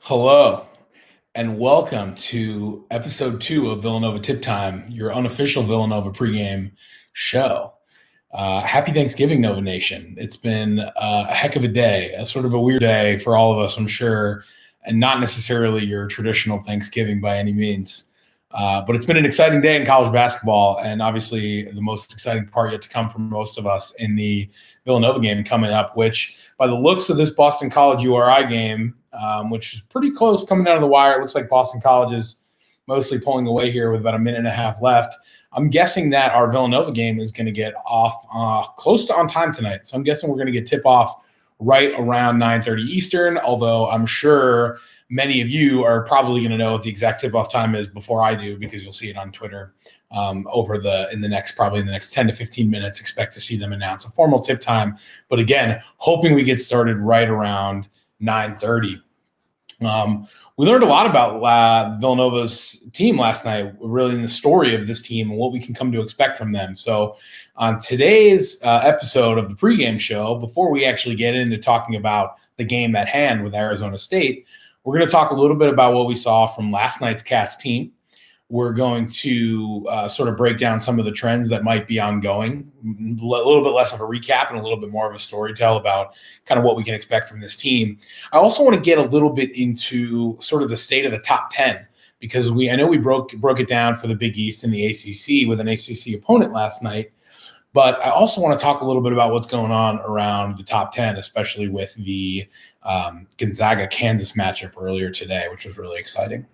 Hello, and welcome to episode 2 of Villanova Tip Time, your unofficial Villanova pregame show. Happy Thanksgiving, Nova Nation. It's been a heck of a day, a sort of a weird day for all of us, I'm sure, and not necessarily your traditional Thanksgiving by any means. But it's been an exciting day in college basketball, and obviously the most exciting part yet to come for most of us in the Villanova game coming up, which by the looks of this Boston College URI game, which is pretty close coming down to the wire, it looks like Boston College is mostly pulling away here with about a minute and a half left. I'm guessing that our Villanova game is going to get off close to on time tonight. So I'm guessing we're going to get tip-off right around 9:30 Eastern, although I'm sure many of you are probably going to know what the exact tip-off time is before I do, because you'll see it on Twitter in the next 10 to 15 minutes. Expect to see them announce a formal tip time. But again, hoping we get started right around 9:30. We learned a lot about Villanova's team last night, really in the story of this team and what we can come to expect from them. So on today's episode of the pregame show, before we actually get into talking about the game at hand with Arizona State, we're going to talk a little bit about what we saw from last night's Cats team. We're going to sort of break down some of the trends that might be ongoing, a little bit less of a recap and a little bit more of a storytell about kind of what we can expect from this team. I also want to get a little bit into sort of the state of the top 10, because I know we broke it down for the Big East and the ACC with an ACC opponent last night, but I also want to talk a little bit about what's going on around the top 10, especially with the Gonzaga-Kansas matchup earlier today, which was really exciting.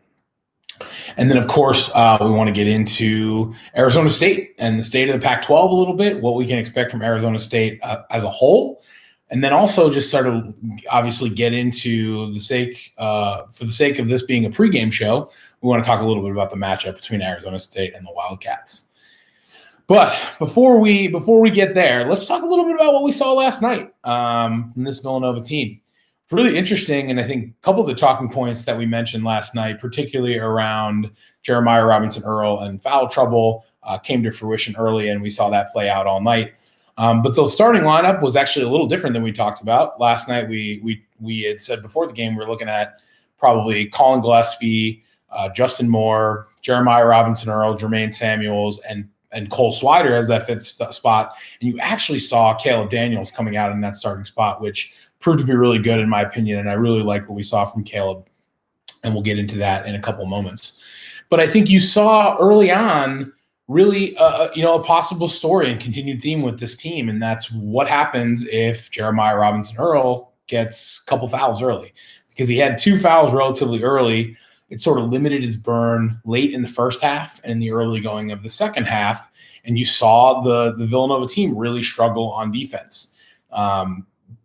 And then, of course, we want to get into Arizona State and the state of the Pac-12 a little bit, what we can expect from Arizona State as a whole. And then also just sort of obviously get into for the sake of this being a pregame show, we want to talk a little bit about the matchup between Arizona State and the Wildcats. But before we get there, let's talk a little bit about what we saw last night from this Villanova team. It's really interesting, and I think a couple of the talking points that we mentioned last night, particularly around Jeremiah Robinson-Earl and foul trouble, came to fruition early, and we saw that play out all night. But the starting lineup was actually a little different than we talked about. Last night we had said before the game we were looking at probably Colin Gillespie, Justin Moore, Jeremiah Robinson-Earl, Jermaine Samuels, and Cole Swider as that fifth spot. And you actually saw Caleb Daniels coming out in that starting spot, which proved to be really good in my opinion. And I really like what we saw from Caleb. And we'll get into that in a couple of moments. But I think you saw early on really, a possible story and continued theme with this team. And that's what happens if Jeremiah Robinson-Earl gets a couple fouls early, because he had 2 fouls relatively early. It sort of limited his burn late in the first half and in the early going of the second half. And you saw the Villanova team really struggle on defense.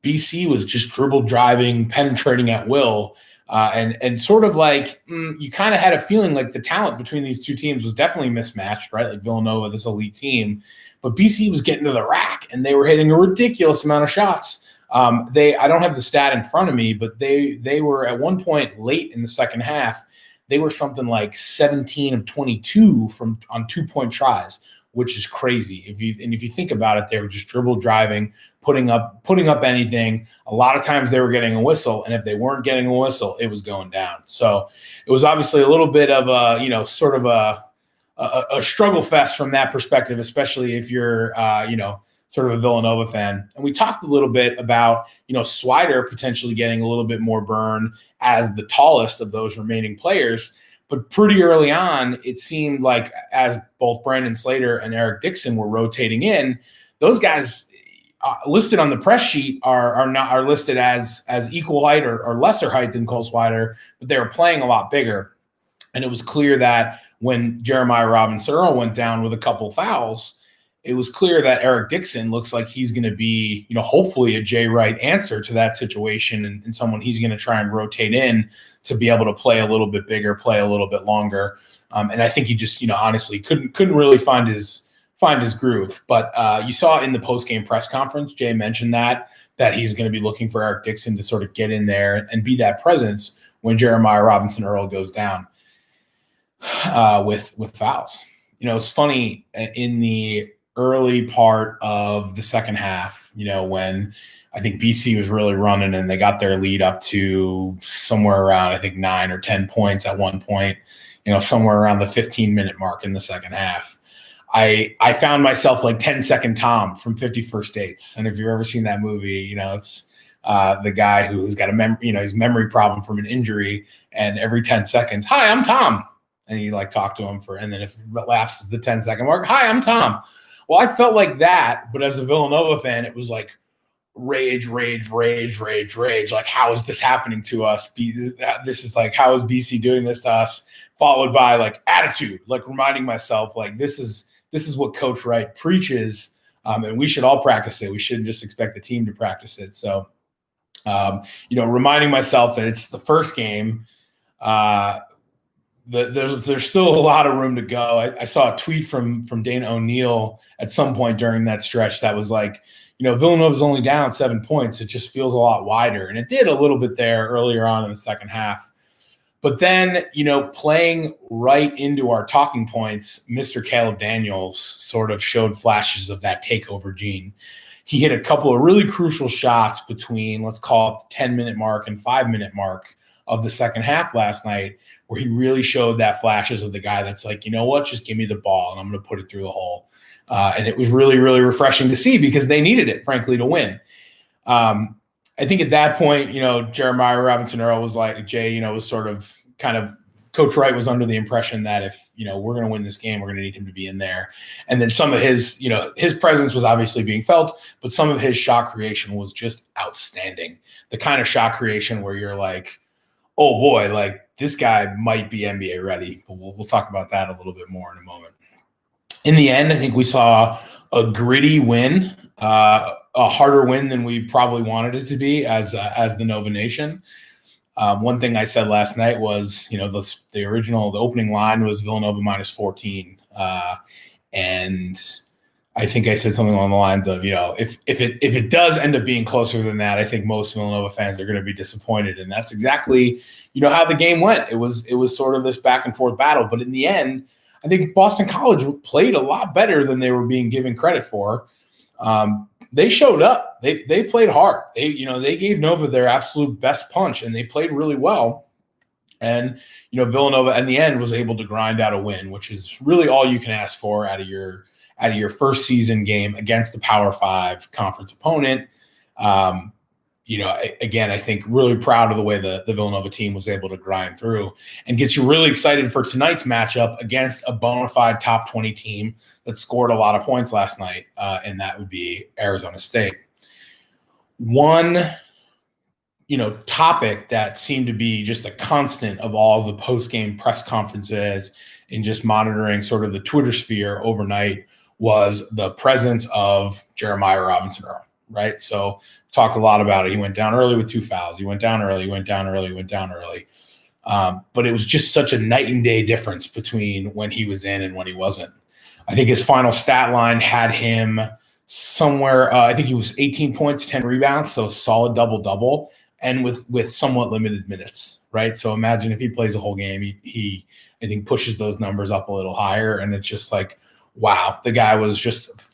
BC was just dribble driving, penetrating at will. And sort of like you kind of had a feeling like the talent between these two teams was definitely mismatched, right? Like Villanova, this elite team. But BC was getting to the rack, and they were hitting a ridiculous amount of shots. I don't have the stat in front of me, but they were at one point late in the second half. They were something like 17 of 22 on 2-point tries, which is crazy. If you think about it, they were just dribble driving, putting up anything. A lot of times they were getting a whistle, and if they weren't getting a whistle, it was going down. So it was obviously a little bit of a sort of a struggle fest from that perspective, especially if you're sort of a Villanova fan. And we talked a little bit about, Swider potentially getting a little bit more burn as the tallest of those remaining players. But pretty early on, it seemed like as both Brandon Slater and Eric Dixon were rotating in, those guys listed on the press sheet are listed as equal height or lesser height than Cole Swider, but they were playing a lot bigger. And it was clear that when Jeremiah Robinson-Earl went down with a couple fouls, it was clear that Eric Dixon looks like he's going to be, hopefully a Jay Wright answer to that situation, and someone he's going to try and rotate in to be able to play a little bit bigger, play a little bit longer. And I think he just, honestly couldn't really find his groove. But you saw in the post-game press conference, Jay mentioned that he's going to be looking for Eric Dixon to sort of get in there and be that presence when Jeremiah Robinson-Earl goes down with fouls. It's funny in the early part of the second half, when I think BC was really running and they got their lead up to somewhere around, I think 9 or 10 points at one point, somewhere around the 15-minute mark in the second half. I found myself like 10-second Tom from 50 First Dates. And if you've ever seen that movie, it's the guy who's got his memory problem from an injury, and every 10 seconds, hi, I'm Tom. And you like talk to him and then if it lapses the 10-second mark, hi, I'm Tom. Well, I felt like that, but as a Villanova fan, it was like rage. Like, how is this happening to us? This is like, how is BC doing this to us? Followed by like attitude, like reminding myself, like, this is what Coach Wright preaches, and we should all practice it. We shouldn't just expect the team to practice it. So, reminding myself that it's the first game. There's still a lot of room to go. I saw a tweet from Dana O'Neill at some point during that stretch that was like, Villanova's only down 7 points. It just feels a lot wider. And it did a little bit there earlier on in the second half. But then, playing right into our talking points, Mr. Caleb Daniels sort of showed flashes of that takeover gene. He hit a couple of really crucial shots between, let's call it the 10-minute mark and 5-minute mark of the second half last night, where he really showed that flashes of the guy that's like, you know what, just give me the ball and I'm going to put it through the hole. And it was really, really refreshing to see because they needed it, frankly, to win. I think at that point, Jeremiah Robinson Earl was like, Jay, was sort of kind of, Coach Wright was under the impression that if, we're going to win this game, we're going to need him to be in there. And then some of his, his presence was obviously being felt, but some of his shot creation was just outstanding. The kind of shot creation where you're like, oh boy, like this guy might be NBA ready. But we'll talk about that a little bit more in a moment. In the end, I think we saw a gritty win, a harder win than we probably wanted it to be as the Nova Nation. One thing I said last night was, the opening line was Villanova minus 14. And I think I said something along the lines of, if it does end up being closer than that, I think most Villanova fans are going to be disappointed. And that's exactly, how the game went. It was sort of this back and forth battle. But in the end, I think Boston College played a lot better than they were being given credit for. They showed up. They played hard. They gave Nova their absolute best punch, and they played really well. And Villanova in the end was able to grind out a win, which is really all you can ask for out of your first season game against a Power 5 conference opponent. Again, I think really proud of the way the Villanova team was able to grind through, and gets you really excited for tonight's matchup against a bona fide top 20 team that scored a lot of points last night, and that would be Arizona State. One, topic that seemed to be just a constant of all the post-game press conferences and just monitoring sort of the Twitter sphere overnight was the presence of Jeremiah Robinson Earl, right? So talked a lot about it. He went down early with 2 fouls. He went down early, went down early, went down early. But it was just such a night and day difference between when he was in and when he wasn't. I think his final stat line had him somewhere, I think he was 18 points, 10 rebounds, so solid double-double, and with somewhat limited minutes, right? So imagine if he plays a whole game, he I think pushes those numbers up a little higher, and it's just like, wow, the guy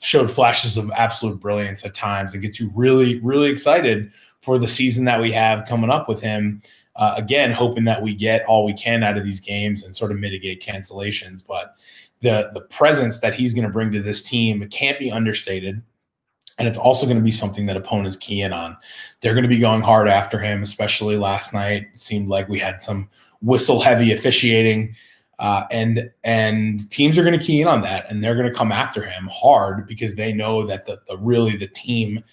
showed flashes of absolute brilliance at times and gets you really, really excited for the season that we have coming up with him. Again, hoping that we get all we can out of these games and sort of mitigate cancellations. But the presence that he's going to bring to this team can't be understated. And it's also going to be something that opponents key in on. They're going to be going hard after him, especially last night. It seemed like we had some whistle-heavy officiating. And teams are going to key in on that, and they're going to come after him hard because they know that the team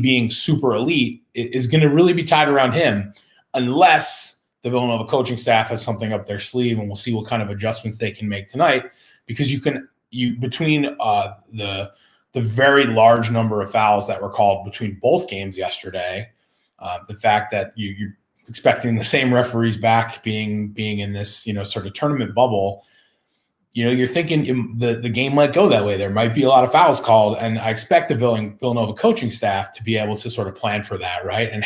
being super elite is going to really be tied around him, unless the Villanova coaching staff has something up their sleeve, and we'll see what kind of adjustments they can make tonight. Because between the very large number of fouls that were called between both games yesterday, the fact that you're expecting the same referees back being in this, sort of tournament bubble, you're thinking the game might go that way. There might be a lot of fouls called, and I expect the Villanova coaching staff to be able to sort of plan for that, right? And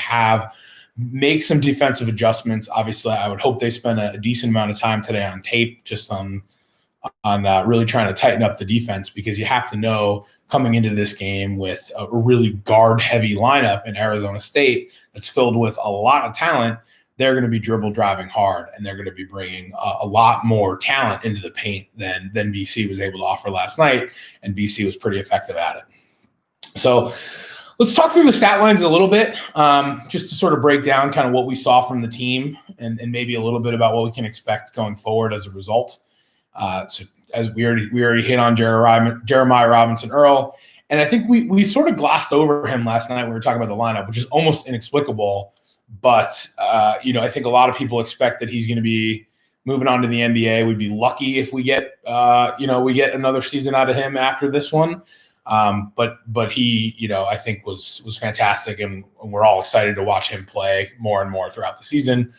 make some defensive adjustments. Obviously, I would hope they spend a decent amount of time today on tape, just on on really trying to tighten up the defense, because you have to know coming into this game with a really guard-heavy lineup in Arizona State that's filled with a lot of talent, they're going to be dribble driving hard, and they're going to be bringing a lot more talent into the paint than BC was able to offer last night, and BC was pretty effective at it. So let's talk through the stat lines a little bit, just to sort of break down kind of what we saw from the team and maybe a little bit about what we can expect going forward as a result. So as we already hit on Jeremiah Robinson Earl, and I think we sort of glossed over him last night when we were talking about the lineup, which is almost inexplicable. But I think a lot of people expect that he's going to be moving on to the NBA. We'd be lucky if we get another season out of him after this one. But he, I think was fantastic, and we're all excited to watch him play more and more throughout the season.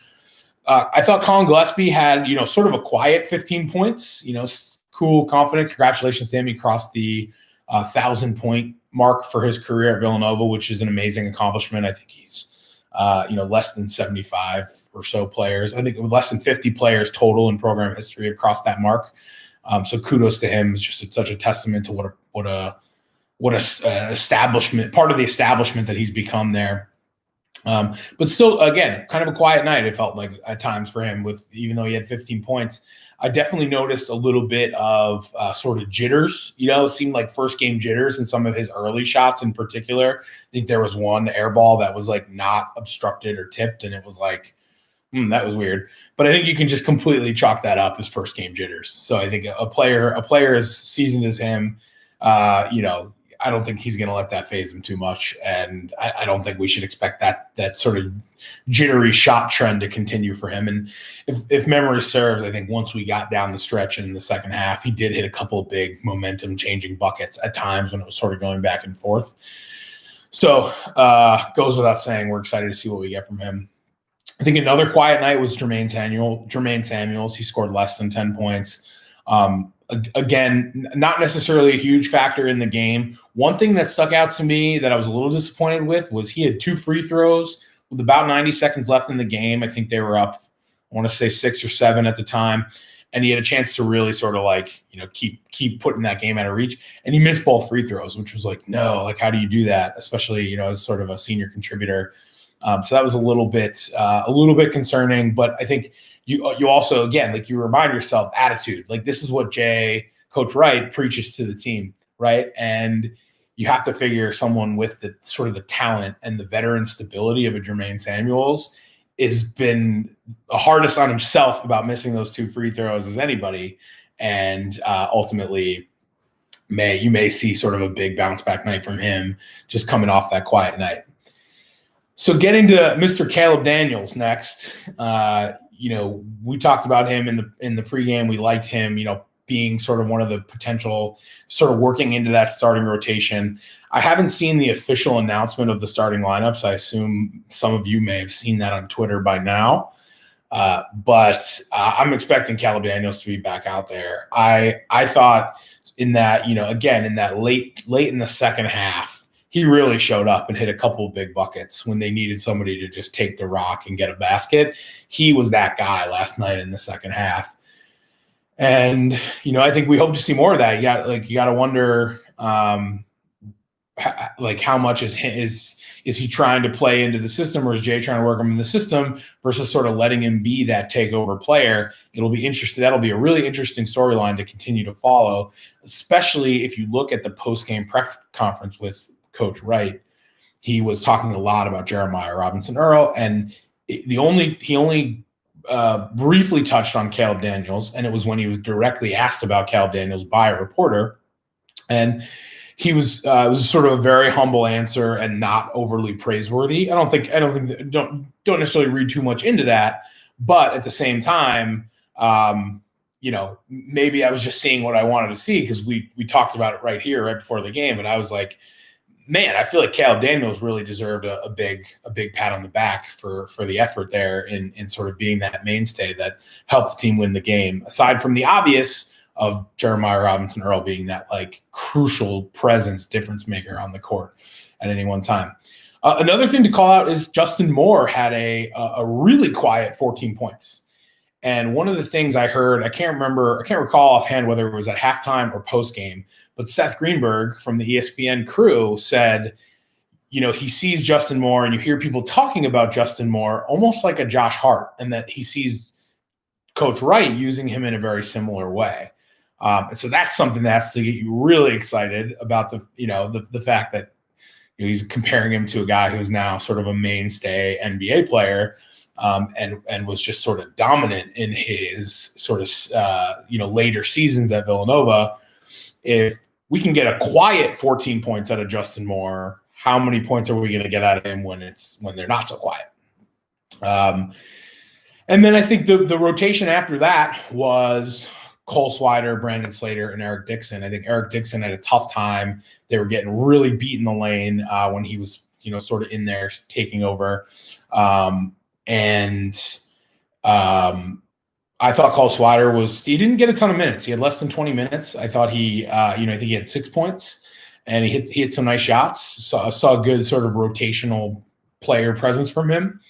I thought Colin Gillespie had, sort of a quiet 15 points, cool, confident. Congratulations to him. He crossed the 1,000-point mark for his career at Villanova, which is an amazing accomplishment. I think he's, less than 75 or so players. I think less than 50 players total in program history across that mark. So kudos to him. It's just such a testament to what a establishment, part of the establishment that he's become there. But still, again, kind of a quiet night, it felt like at times for him, even though he had 15 points. I definitely noticed a little bit of sort of jitters, it seemed like first game jitters in some of his early shots in particular. I think there was one air ball that was like not obstructed or tipped, and it was like, that was weird. But I think you can just completely chalk that up as first game jitters. So I think a player as seasoned as him, I don't think he's going to let that phase him too much. And I don't think we should expect that sort of jittery shot trend to continue for him. And if memory serves, I think once we got down the stretch in the second half, he did hit a couple of big momentum changing buckets at times when it was sort of going back and forth. So goes without saying, we're excited to see what we get from him. I think another quiet night was Jermaine Samuels. He scored less than 10 points. Again, not necessarily a huge factor in the game. One thing that stuck out to me that I was a little disappointed with was he had 2 free throws with about 90 seconds left in the game. I think they were up, I want to say 6 or 7 at the time. And he had a chance to really sort of keep putting that game out of reach. And he missed both free throws, which was no, how do you do that? Especially, as sort of a senior contributor. So that was a little bit concerning, but I think you also, again, you remind yourself attitude, this is what Coach Wright preaches to the team, right? And you have to figure someone with the sort of the talent and the veteran stability of a Jermaine Samuels has been the hardest on himself about missing those 2 free throws as anybody. And ultimately you may see sort of a big bounce back night from him just coming off that quiet night. So getting to Mr. Caleb Daniels next, we talked about him in the pregame. We liked him, being sort of one of the potential sort of working into that starting rotation. I haven't seen the official announcement of the starting lineups. I assume some of you may have seen that on Twitter by now. But I'm expecting Caleb Daniels to be back out there. I thought in that, again, in that late in the second half, he really showed up and hit a couple of big buckets when they needed somebody to just take the rock and get a basket. He was that guy last night in the second half. And, I think we hope to see more of that. You got to wonder, how much is he trying to play into the system, or is Jay trying to work him in the system versus sort of letting him be that takeover player? It'll be interesting. That'll be a really interesting storyline to continue to follow, especially if you look at the post-game press conference with Coach Wright. He was talking a lot about Jeremiah Robinson Earl, and he only briefly touched on Caleb Daniels, and it was when he was directly asked about Caleb Daniels by a reporter, and he was it was sort of a very humble answer and not overly praiseworthy. I don't necessarily read too much into that, but at the same time, maybe I was just seeing what I wanted to see, because we talked about it right before the game, but I was like, man, I feel like Caleb Daniels really deserved a big pat on the back for the effort there in sort of being that mainstay that helped the team win the game, aside from the obvious of Jeremiah Robinson Earl being that crucial presence, difference maker on the court at any one time. Another thing to call out is Justin Moore had a really quiet 14 points. And one of the things I heard, I can't recall offhand whether it was at halftime or post game, but Seth Greenberg from the ESPN crew said, he sees Justin Moore, and you hear people talking about Justin Moore almost like a Josh Hart, and that he sees Coach Wright using him in a very similar way. And so that's something that has to get you really excited about the fact that he's comparing him to a guy who's now sort of a mainstay NBA player, and was just sort of dominant in his sort of later seasons at Villanova. If we can get a quiet 14 points out of Justin Moore, how many points are we going to get out of him when they're not so quiet? And then I think the rotation after that was Cole Swider, Brandon Slater, and Eric Dixon. I think Eric Dixon had a tough time. They were getting really beat in the lane when he was, sort of in there taking over. I thought Cole Swider he didn't get a ton of minutes. He had less than 20 minutes. I thought I think he had 6 points, and he hit some nice shots. So I saw a good sort of rotational player presence from him.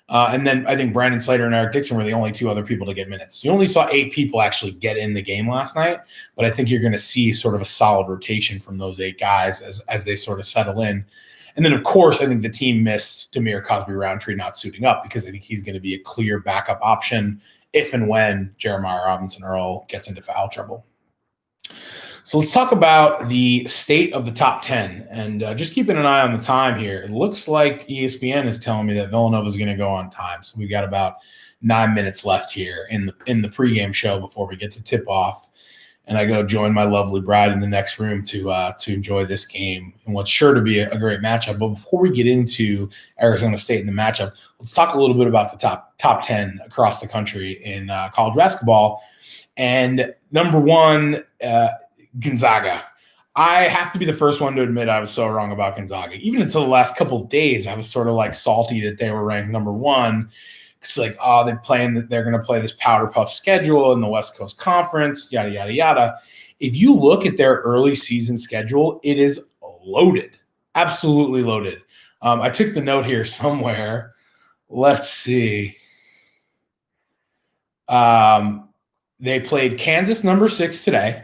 And then I think Brandon Slater and Eric Dixon were the only 2 other people to get minutes. You only saw 8 people actually get in the game last night, but I think you're going to see sort of a solid rotation from those 8 guys as they sort of settle in. And then, of course, I think the team missed Damiere Cosby-Roundtree not suiting up, because I think he's going to be a clear backup option if and when Jeremiah Robinson-Earl gets into foul trouble. So let's talk about the state of the top 10, and just keeping an eye on the time here. It looks like ESPN is telling me that Villanova is going to go on time. So we've got about 9 minutes left here in the pregame show before we get to tip off, and I go join my lovely bride in the next room to enjoy this game and what's sure to be a great matchup. But before we get into Arizona State and the matchup, let's talk a little bit about the top 10 across the country in college basketball. And number 1. Gonzaga. I have to be the first one to admit I was so wrong about Gonzaga. Even until the last couple of days, I was sort of like salty that they were ranked number 1. It's like, they're going to play this powder puff schedule in the West Coast Conference, yada, yada, yada. If you look at their early season schedule, it is loaded, absolutely loaded. I took the note here somewhere. Let's see. They played Kansas number 6 today.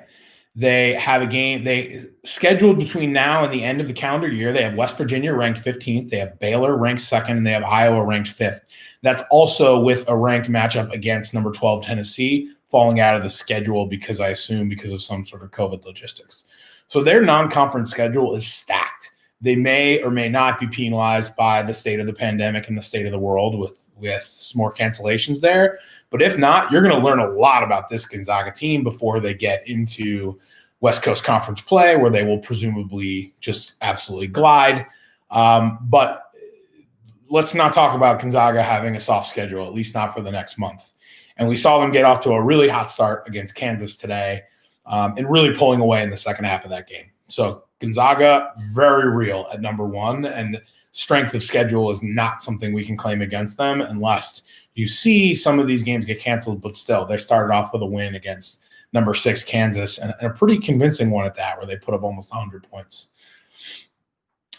They have a game they scheduled between now and the end of the calendar year. They have West Virginia ranked 15th. They have Baylor ranked 2nd, and they have Iowa ranked 5th. That's also with a ranked matchup against number 12 Tennessee falling out of the schedule because of some sort of COVID logistics. So their non-conference schedule is stacked. They may or may not be penalized by the state of the pandemic and the state of the world with some more cancellations there. But if not, you're going to learn a lot about this Gonzaga team before they get into West Coast Conference play, where they will presumably just absolutely glide. But let's not talk about Gonzaga having a soft schedule, at least not for the next month. And we saw them get off to a really hot start against Kansas today, and really pulling away in the second half of that game. So Gonzaga, very real at number 1, and strength of schedule is not something we can claim against them unless you see some of these games get canceled. But still, they started off with a win against number 6 Kansas, and a pretty convincing one at that, where they put up almost 100 points.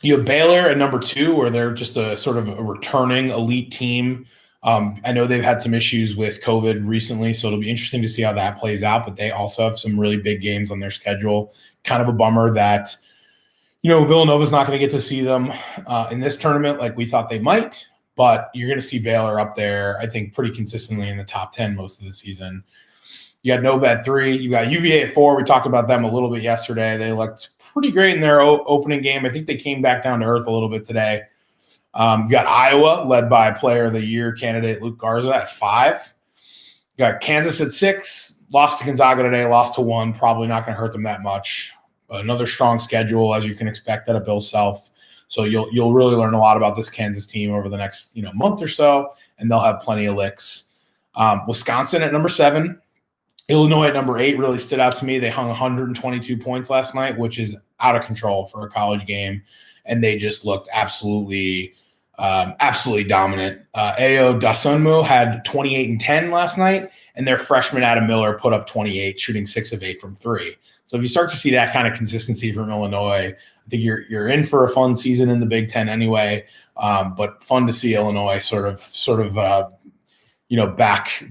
You have Baylor at number 2, where they're just a sort of a returning elite team. I know they've had some issues with COVID recently, so it'll be interesting to see how that plays out, but they also have some really big games on their schedule. Kind of a bummer that, Villanova's not going to get to see them in this tournament like we thought they might, but you're going to see Baylor up there, I think, pretty consistently in the top 10 most of the season. You got Nova at 3. You got UVA at 4. We talked about them a little bit yesterday. They looked pretty great in their opening game. I think they came back down to earth a little bit today. You got Iowa, led by Player of the Year candidate Luke Garza at 5. You got Kansas at 6. Lost to Gonzaga today, lost to 1. Probably not going to hurt them that much. Another strong schedule, as you can expect out of Bill Self. So you'll really learn a lot about this Kansas team over the next month or so, and they'll have plenty of licks. Wisconsin at number 7. Illinois at number 8 really stood out to me. They hung 122 points last night, which is out of control for a college game, and they just looked absolutely dominant. Ayo Dosunmu had 28 and 10 last night, and their freshman Adam Miller put up 28, shooting 6 of 8 from 3. So if you start to see that kind of consistency from Illinois, I think you're in for a fun season in the Big Ten anyway. But fun to see Illinois sort of back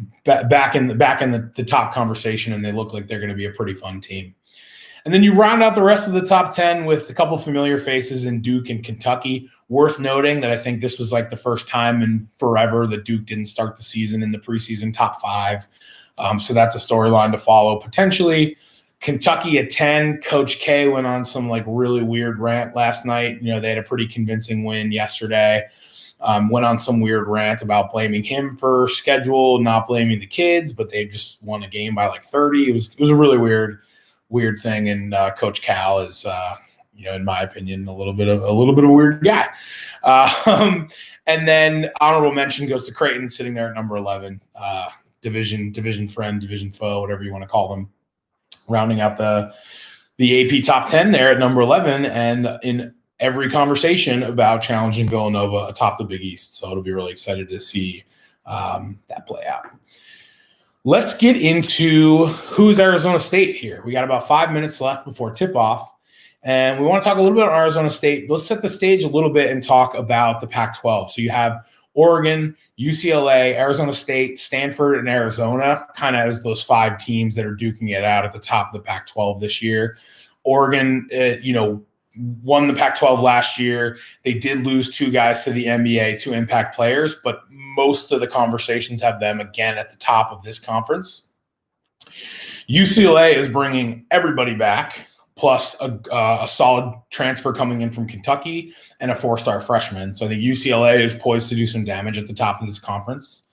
in the top conversation, and they look like they're going to be a pretty fun team. And then you round out the rest of the top 10 with a couple familiar faces in Duke and Kentucky. Worth noting that I think this was like the first time in forever that Duke didn't start the season in the preseason top 5. So that's a storyline to follow potentially. Kentucky at 10, Coach K went on some like really weird rant last night. They had a pretty convincing win yesterday. Went on some weird rant about blaming him for schedule, not blaming the kids, but they just won a game by like 30. It was a really weird thing. And Coach Cal is, in my opinion, a little bit of a weird guy. And then honorable mention goes to Creighton, sitting there at number 11, division friend, division foe, whatever you want to call them, rounding out the AP top 10 there at number 11, and in every conversation about challenging Villanova atop the Big East. So it'll be really excited to see that play out. Let's get into who's Arizona State here. We got about 5 minutes left before tip-off, and we want to talk a little bit on Arizona State. Let's set the stage a little bit and talk about the Pac-12. So you have Oregon, UCLA, Arizona State, Stanford, and Arizona kind of as those 5 teams that are duking it out at the top of the Pac-12 this year. Oregon, won the Pac-12 last year. They did lose 2 guys to the NBA, 2 impact players, but most of the conversations have them again at the top of this conference. UCLA is bringing everybody back, plus a solid transfer coming in from Kentucky and a 4-star freshman. So I think UCLA is poised to do some damage at the top of this conference.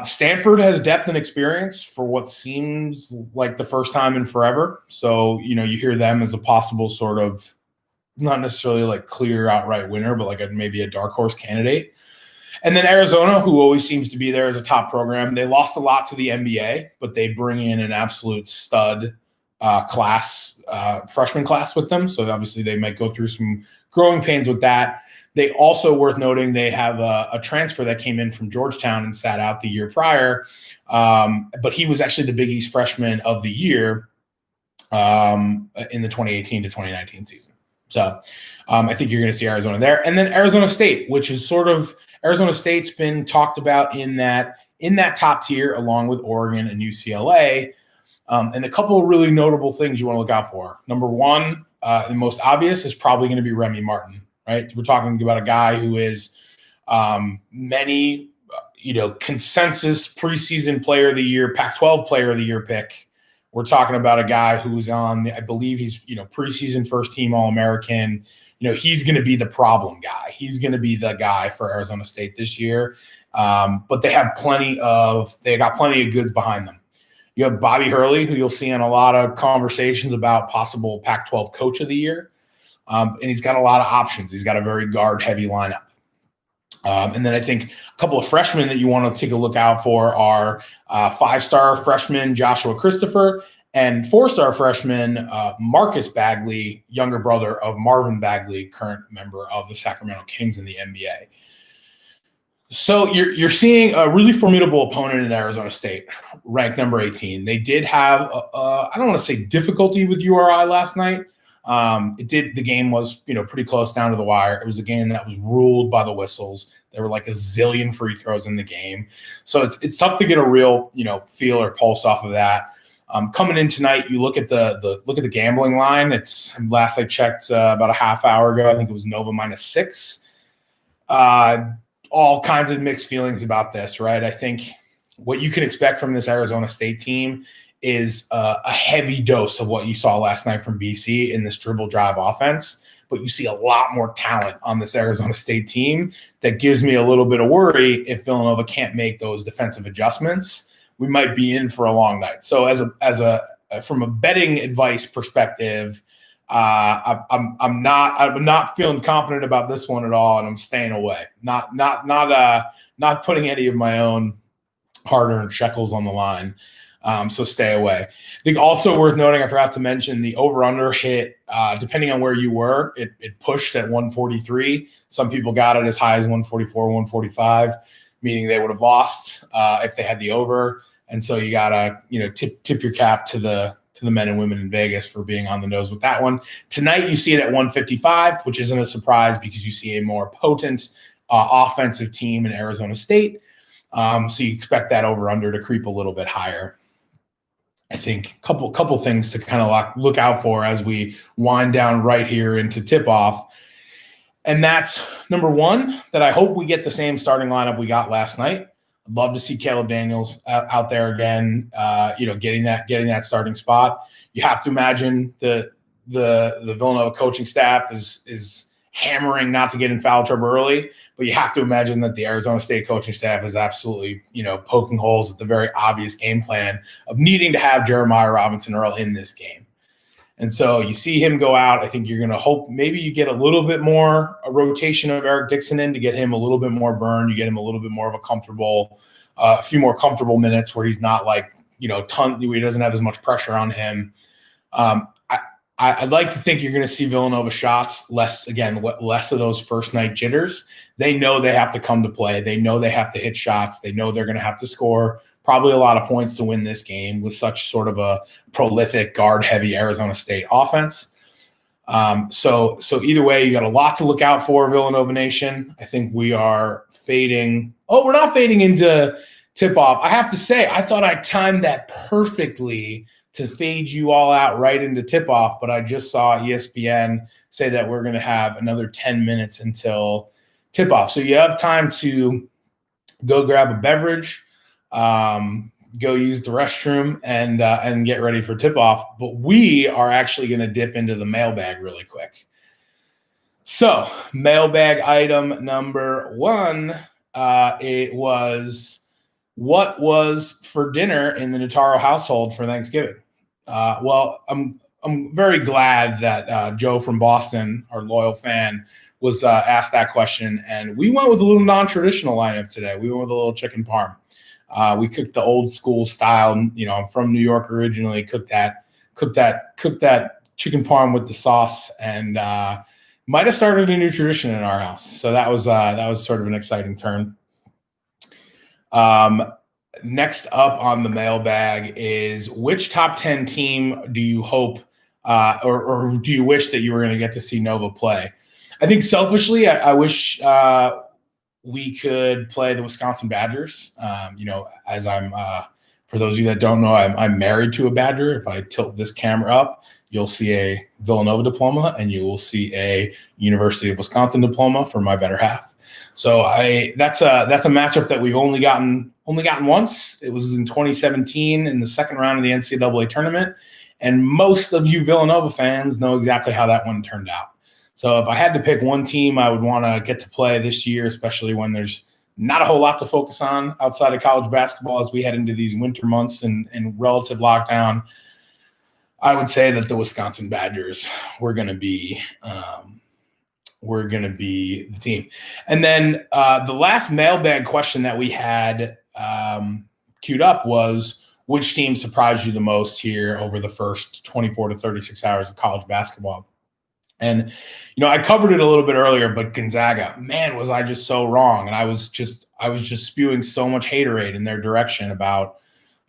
Stanford has depth and experience for what seems like the first time in forever. So, you hear them as a possible sort of, not necessarily like clear outright winner, but like maybe a dark horse candidate. And then Arizona, who always seems to be there as a top program. They lost a lot to the NBA, but they bring in an absolute stud freshman class with them. So obviously they might go through some growing pains with that. They also, worth noting, they have a transfer that came in from Georgetown and sat out the year prior. But he was actually the Big East freshman of the year in the 2018 to 2019 season. So I think you're going to see Arizona there. And then Arizona State, which is sort of Arizona State's been talked about in that top tier along with Oregon and UCLA. And a couple of really notable things you want to look out for. Number one, the most obvious is probably going to be Remy Martin. Right, we're talking about a guy who is many, consensus preseason player of the year, Pac-12 player of the year pick. We're talking about a guy who's on, I believe he's, preseason first team All-American. He's going to be the problem guy. He's going to be the guy for Arizona State this year. But they got plenty of goods behind them. You have Bobby Hurley, who you'll see in a lot of conversations about possible Pac-12 coach of the year. And he's got a lot of options. He's got a very guard-heavy lineup. And then I think a couple of freshmen that you want to take a look out for are 5-star freshman Joshua Christopher and 4-star freshman Marcus Bagley, younger brother of Marvin Bagley, current member of the Sacramento Kings in the NBA. So you're seeing a really formidable opponent in Arizona State, ranked number 18. They did have, I don't want to say difficulty with URI last night. The game was, pretty close down to the wire. It was a game that was ruled by the whistles. There were like a zillion free throws in the game. So it's tough to get a real, feel or pulse off of that. Coming in tonight, you look at the gambling line. It's last I checked about a half hour ago. I think it was Nova -6. All kinds of mixed feelings about this, right? I think what you can expect from this Arizona State team is a heavy dose of what you saw last night from BC in this dribble drive offense. But you see a lot more talent on this Arizona State team that gives me a little bit of worry if Villanova can't make those defensive adjustments. We might be in for a long night. So from a betting advice perspective, I'm not feeling confident about this one at all, and I'm staying away. Not putting any of my own hard-earned shekels on the line. So stay away. I think also worth noting, I forgot to mention, the over-under hit, depending on where you were, it pushed at 143. Some people got it as high as 144, 145, meaning they would have lost if they had the over. And so you got to, tip your cap to the men and women in Vegas for being on the nose with that one. Tonight, you see it at 155, which isn't a surprise because you see a more potent offensive team in Arizona State. So you expect that over-under to creep a little bit higher. I think a couple things to kind of look out for as we wind down right here into tip-off. And that's number one, that I hope we get the same starting lineup we got last night. I'd love to see Caleb Daniels out there again, getting that starting spot. You have to imagine the Villanova coaching staff is hammering not to get in foul trouble early, but you have to imagine that the Arizona State coaching staff is absolutely, poking holes at the very obvious game plan of needing to have Jeremiah Robinson Earl in this game. And so you see him go out. I think you're going to hope maybe you get a little bit more a rotation of Eric Dixon in to get him a little bit more burn. You get him a little bit more of a few more comfortable minutes where he's not like, he doesn't have as much pressure on him. I'd like to think you're going to see Villanova shots less of those first night jitters. They know they have to come to play. They know they have to hit shots. They know they're going to have to score probably a lot of points to win this game with such sort of a prolific guard-heavy Arizona State offense. So either way, you got a lot to look out for, Villanova Nation. I think we are fading. Oh, we're not fading into tip-off. I have to say, I thought I timed that perfectly to fade you all out right into tip-off, but I just saw ESPN say that we're going to have another 10 minutes until tip-off. So you have time to go grab a beverage, go use the restroom, and get ready for tip-off. But we are actually going to dip into the mailbag really quick. So mailbag item number one, it was what was for dinner in the Notaro household for Thanksgiving. Well, I'm very glad that Joe from Boston, our loyal fan, was asked that question, and we went with a little non-traditional lineup today. We went with a little chicken parm. We cooked the old school style. I'm from New York originally. Cooked that chicken parm with the sauce, and might have started a new tradition in our house. So that was sort of an exciting turn. Next up on the mailbag is which top 10 team do you hope or do you wish that you were going to get to see Nova play? I think selfishly, I wish we could play the Wisconsin Badgers. As I'm for those of you that don't know, I'm married to a Badger. If I tilt this camera up, you'll see a Villanova diploma and you will see a University of Wisconsin diploma for my better half. So that's a matchup that we've only gotten once. It was in 2017 in the second round of the NCAA tournament, and most of you Villanova fans know exactly how that one turned out. So if I had to pick one team I would want to get to play this year, especially when there's not a whole lot to focus on outside of college basketball as we head into these winter months and relative lockdown, I would say that the Wisconsin Badgers were going to be the team. And then the last mailbag question that we had queued up was, which team surprised you the most here over the first 24 to 36 hours of college basketball? And, I covered it a little bit earlier, but Gonzaga, man, was I just so wrong. And I was just spewing so much haterade in their direction about,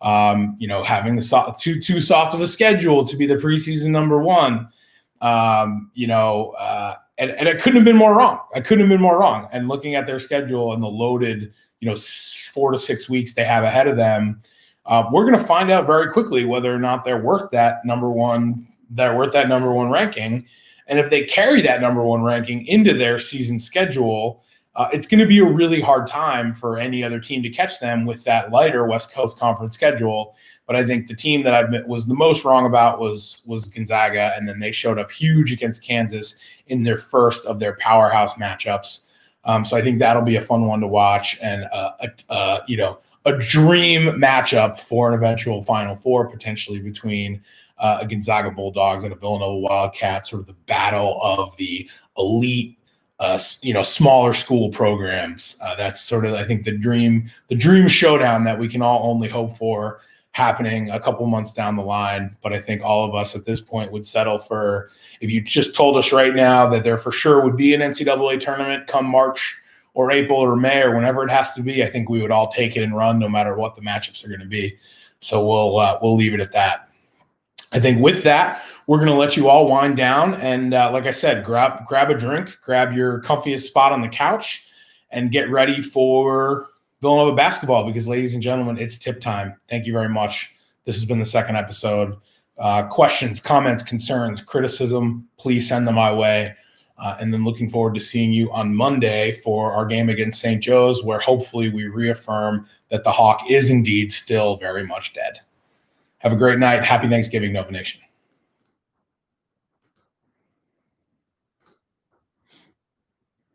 having too soft of a schedule to be the preseason number one. And it couldn't have been more wrong. And looking at their schedule and the loaded, 4 to 6 weeks they have ahead of them, we're going to find out very quickly whether or not they're worth that number one ranking. And if they carry that number one ranking into their season schedule, it's going to be a really hard time for any other team to catch them with that lighter West Coast Conference schedule. But I think the team that I was the most wrong about was Gonzaga, and then they showed up huge against Kansas in their first of their powerhouse matchups. So I think that'll be a fun one to watch, and a dream matchup for an eventual Final Four potentially between a Gonzaga Bulldogs and a Villanova Wildcats, sort of the battle of the elite, smaller school programs. That's sort of, I think, the dream showdown that we can all only hope for happening a couple months down the line. But I think all of us at this point would settle for, if you just told us right now that there for sure would be an NCAA tournament come March or April or May or whenever it has to be, I think we would all take it and run no matter what the matchups are going to be. So we'll leave it at that. I think with that, we're going to let you all wind down. And like I said, grab a drink, grab your comfiest spot on the couch, and get ready for Villanova basketball, because, ladies and gentlemen, it's tip time. Thank you very much. This has been the second episode. Questions, comments, concerns, criticism, please send them my way. And then looking forward to seeing you on Monday for our game against St. Joe's, where hopefully we reaffirm that the Hawk is indeed still very much dead. Have a great night. Happy Thanksgiving, Nova Nation.